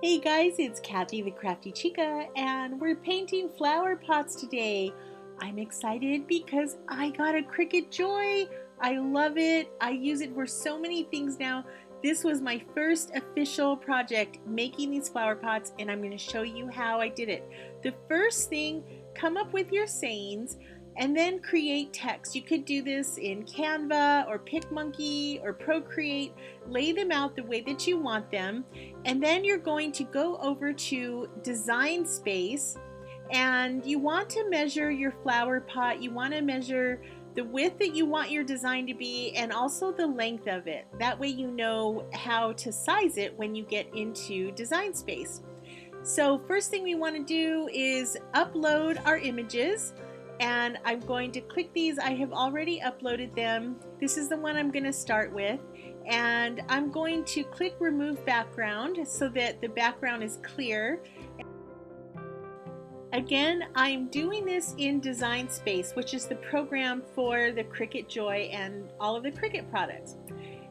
Hey guys, it's Kathy the Crafty Chica, and we're painting flower pots today. I'm excited because I got a Cricut Joy. I love it. I use it for so many things now. This was my first official project making these flower pots, and I'm going to show you how I did it. The first thing, come up with your sayings and then create text. You could do this in Canva or PicMonkey or Procreate. Lay them out the way that you want them, and then you're going to go over to Design Space, and you want to measure your flower pot. You want to measure the width that you want your design to be and also the length of it. That way you know how to size it when you get into Design Space. So first thing we want to do is upload our images. And I'm going to click these. I have already uploaded them. This is the one I'm going to start with, and I'm going to click remove background so that the background is clear. Again, I'm doing this in Design Space, which is the program for the Cricut Joy and all of the Cricut products.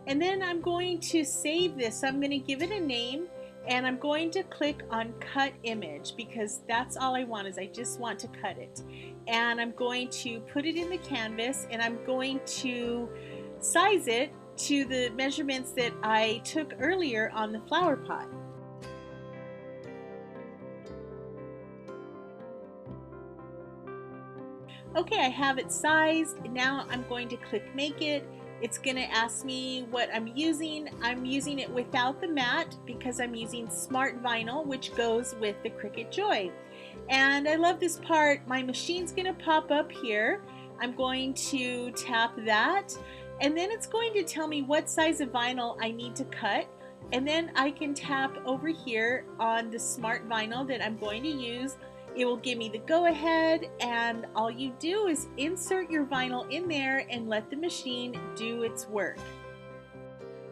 And then I'm going to save this. I'm going to give it a name, and I'm going to click on cut image because that's all I want, is I just want to cut it. And I'm going to put it in the canvas, and I'm going to size it to the measurements that I took earlier on the flower pot. Okay, I have it sized. Now I'm going to click make it. It's going to ask me what I'm using. I'm using it without the mat because I'm using smart vinyl, which goes with the Cricut Joy. And I love this part. My machine's going to pop up here. I'm going to tap that, and then it's going to tell me what size of vinyl I need to cut. And then I can tap over here on the smart vinyl that I'm going to use. It will give me the go-ahead, and all you do is insert your vinyl in there and let the machine do its work.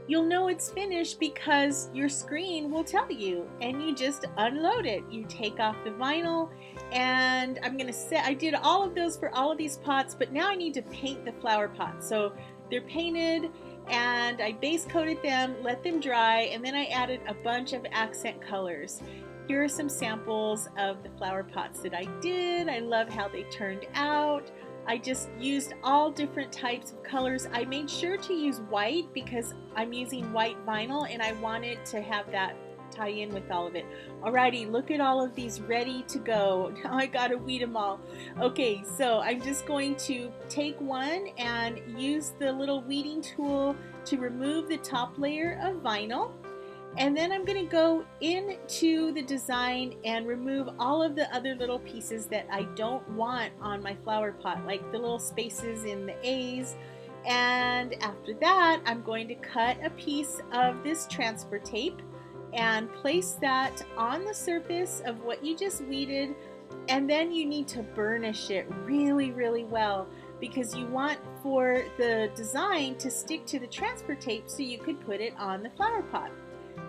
You'll know it's finished because your screen will tell you, and you just unload it. You take off the vinyl, and I did all of those for all of these pots, but now I need to paint the flower pots. So they're painted, and I base coated them, let them dry, and then I added a bunch of accent colors. Here are some samples of the flower pots that I did. I love how they turned out. I just used all different types of colors. I made sure to use white because I'm using white vinyl and I wanted to have that tie in with all of it. Alrighty, look at all of these ready to go. Now I gotta weed them all. Okay, so I'm just going to take one and use the little weeding tool to remove the top layer of vinyl. And then I'm going to go into the design and remove all of the other little pieces that I don't want on my flower pot, like the little spaces in the A's. And after that, I'm going to cut a piece of this transfer tape and place that on the surface of what you just weeded. And then you need to burnish it really, really well because you want for the design to stick to the transfer tape so you could put it on the flower pot.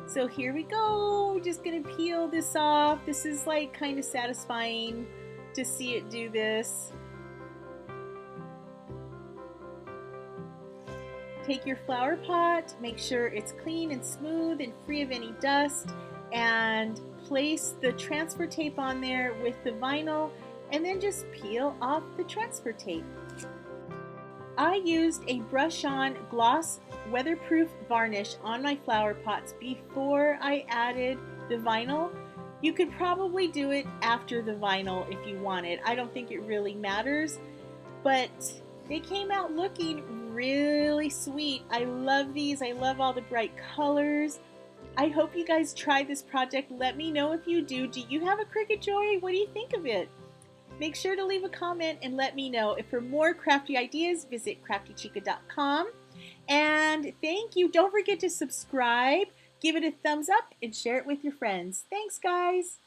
So here we go. We're just gonna peel this off. This is like kind of satisfying to see it do this. Take your flower pot, make sure it's clean and smooth and free of any dust, and place the transfer tape on there with the vinyl, and then just peel off the transfer tape. I used a brush-on gloss weatherproof varnish on my flower pots before I added the vinyl. You could probably do it after the vinyl if you wanted. I don't think it really matters, but they came out looking really sweet. I love these. I love all the bright colors. I hope you guys try this project. Let me know if you do. Do you have a Cricut Joy? What do you think of it? Make sure to leave a comment and let me know. If for more crafty ideas, visit craftychica.com. And thank you. Don't forget to subscribe, give it a thumbs up, and share it with your friends. Thanks, guys.